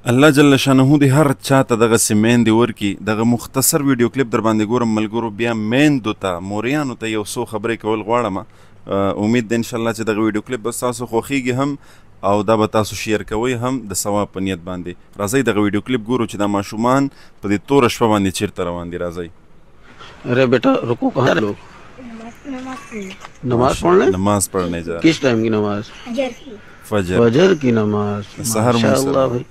الله جل شانه دې هر چاته دغسې میندې ورکړي. دغه مختصر ویډیو کلیپ در باندې ګورم ملګرو، بیا میندو ته موریانو ته یو څو خبرې کول غواړم. امید ده انشاءالله چې دغه ویډیو کلیپ به ستاسو خوښیږي هم او دا به تاسو شیر کوئ هم د ثواب په نیت باندې. راځئ دغه ویډیو کلیپ ګورو چې دا ماشومان په دې توره شپه باندې چیرته روان دي. راځئ. अरे बेटा रुको, कहाँ लोग नमाज पढ़ने? नमाज पढ़ने जा रहे। किस टाइम की नमाज? फजर। फजर की नमाज। सहर में माशाअल्लाह भाई,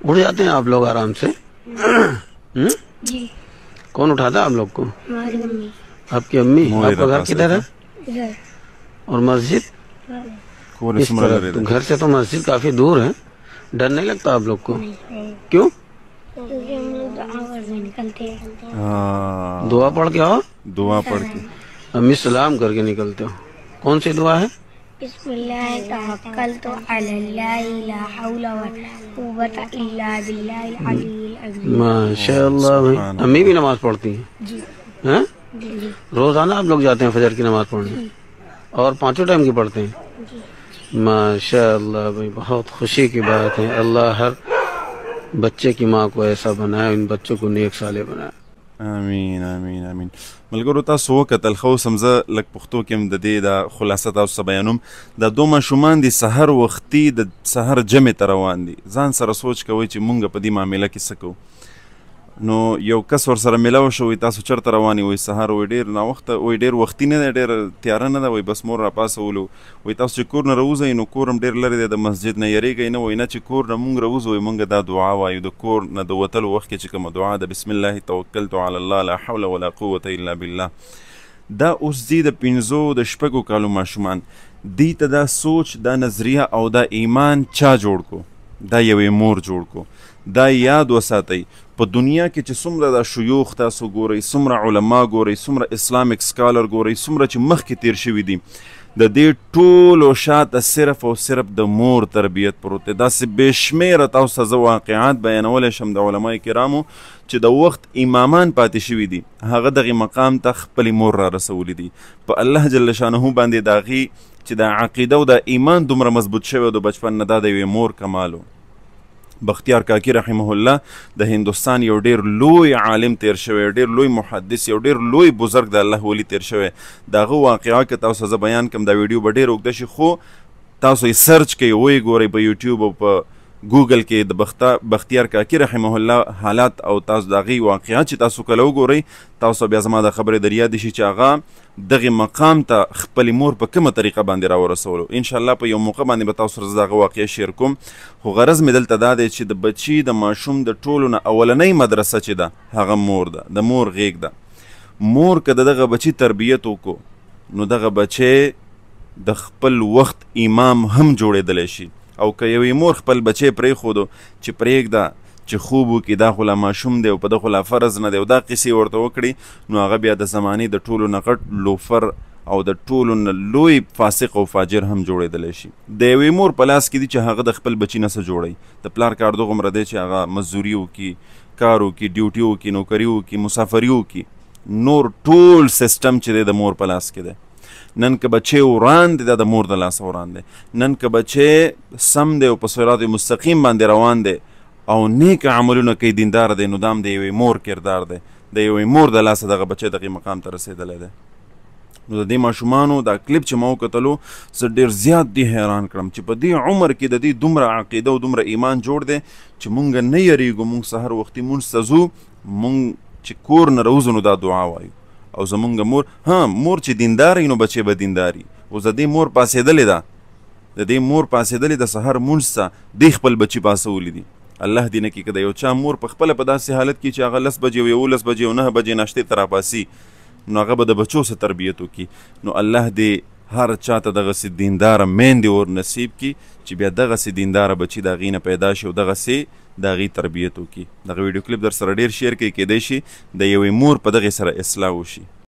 उठ जाते हैं आप लोग आराम से? जी। कौन उठाता है आप लोग को? हमारी मम्मी। आपकी अम्मी? मोहरे आपका घर पास किधर है? इधर। और मस्जिद? कोरे इस सुमरा तरफ। ले तो रहे। घर से तो मस्जिद काफी दूर है, डर नहीं लगता आप लोग को? क्यों? क्योंकि हम लोग दुआ से निकलते हैं। हाँ, दुआ पढ़ के आओ? दुआ पढ़ के। अम्मी सलाम करके निकलते हो। कौन सी दुआ है? बिस्मिल्लाह तवक्कलतु अलल्लाह ला हौला वला कुव्वता इल्ला बिल्लाहिल अलिय्यिल अज़ीम। माशाअल्लाह भाई, अम्मी भी नमाज पढ़ती हैं? जी। हैं? जी। रोजाना आप लोग जाते हैं फजर की नमाज पढ़ने? और पांचों टाइम की पढ़ते हैं? जी। माशाअल्लाह भाई, बहुत खुशी की बात है। अल्लाह हर बच्चे की माँ को ऐसा बनाए, इन बच्चों को नेक साले बनाए। امين امين امين. ملګرو تاسو وکتل خو سم زه لږ پښتو کې هم د دې د خلاصه تاسو ته بیانوم. دا دوه ماشومان دي سحر وختي د سحر جمع ته روان دي. ځان سره سوچ کوئ چې مونږ په دې معامله کې څه کوو. نو یو کس ورسره میلاو شو، وایي تاسو چېرته روان یې؟ وایي سهار. وایي ډېر ناوخته، وایي ډېر وختي نه دی، ډېر تیاره نه ده. وایي بس مور راپاڅولو. وایي تاسو چې کور نه راوځئ نو کور هم ډېر لرې دی د مسجد نه، یریږئ نه؟ وایي نه، چې کور نه مونږ راوځو وایي مونږ دا دعا وایو د کور نه د وتلو وخت کې چې کومه دعا ده، بسم الله توکلت علی الله لا حول ولا قوة الا بالله. دا اوس دي د پنځو د شپږو کالو ماشومان دي ته دا سوچ، دا نظریه او دا ایمان چا جوړ کو؟ دا یوې مور جوړ کو. دا یاد وساتئ، په دنیا کې چې څومره دا شیوخ تاسو ګورئ، څومره علما ګورئ، څومره اسلامک سکالر ګورئ، څومره چې مخکې تیر شوي دي، د دې ټولو شاته صرف او صرف د مور تربیت پروت دی. داسې بې شمېره تاسو ته زه واقعات بیانولی شم د علمای کرامو چې د وخت امامان پاتې شوي دي، هغه دغې مقام ته خپلې مور را رسولی دي. په الله جل شانه باندې د هغې چې د عقیده او د ایمان دومره مضبوط شوی د بچپن نه، دا د یوې مور کمال و. بختیار کاکی رحمه الله د هندوستان یو ډیر لوی عالم تیر شوی، ډیر لوی محدث، یو ډیر لوی بزرگ د الله ولی تیر شوی. دغه واقعه که تاسو زه بیان کم، دا ویډیو به ډیر اوږده شي، خو تاسو یې سرچ کوئ، ویې ګورئ په یوټیوب او په ګوګل کې د بختیار کاکی رحمه الله حالات او تاسو د هغې واقعات چې تاسو کله وګورئ، تاسو بیا زما د خبرې در یاد شي چې هغه دغې مقام ته خپلې مور په کومه طریقه باندې راورسولو. انشاءالله په یو موقع باندې به تاسو سره زه دغه واقعه شیر کوم. خو غرض مې دلته دا دی چې د بچي د ماشوم د ټولو نه اولنۍ مدرسه چې ده هغه مور ده، د مور غیږ ده. مور که د دغه بچي تربیت وکړو نو دغه بچی د خپل وخت امام هم جوړېدلی شي. او که یوې مور خپل بچی پرېښودو چې پرېږده چې خوب وکړي، دا خو لا ماشوم دی او په ده خو لا فرض نه دی، او دا قصې ورته وکړي، نو هغه بیا د زمانې د ټولو نه غټ لوفر او د ټولو نه لوی فاسق او فاجر هم جوړېدلی شي. د یوې مور په لاس کې دي چې هغه د خپل بچي نه څه جوړوي. د پلار کار دغومره دی چې هغه مزدوري وکړي، کار وکړي، ډیوټي وکړي، نوکري وکړي، مسافري وکړي. نور ټول سیسټم چې دی د مور په لاس کې دی. نن که بچی وران دی، دا د مور د لاسه وران دی. نن که بچی سم دی او په صراط مستقیم باندې روان دی او نیک عملونه کوي، دیندار دی، نو دا هم د یوې مور کردار دی. د یوې مور د لاسه دغه بچی دغې مقام ته رسېدلی دی. نو د دې ماشومانو دا کلیپ چې ما وکتلو، زه ډېر زیات دې حیران کړم چې په دې عمر کې د دې دومره عقیده او دومره ایمان جوړ دی چې مونږ نه یریږو، مونږ سهار وختي مونځ ته ځو، مونږ چې کور نه راوځو نو دا دعا وایو. او زمونږ مور، مور چې دیندار وي نو بچی به دیندار وي. اوس د دې مور پاسېدلې ده، د دې مور پاسېدلې د سهار مونځ ته دې خپل بچي پاسولی دي. الله دې نه کړي که د یو چا مور په خپله په داسې حالت کې چې هغه 10 بجې او 11 بجې او 9 بجې ناشتې ته راپاسي، نو هغه به د بچو څه تربیت وکړي. نو الله دې هر چا ته دغسې دینداره میندې ور نصیب کړي چې بیا دغسې دینداره بچي د هغې نه پیدا شي او دغسې د هغې تربیت وکړي. دغه ویډیو کلیپ در سره ډېر شیر کوي، کیدی شي د یوې مور په دغې سره اصلاح وشي.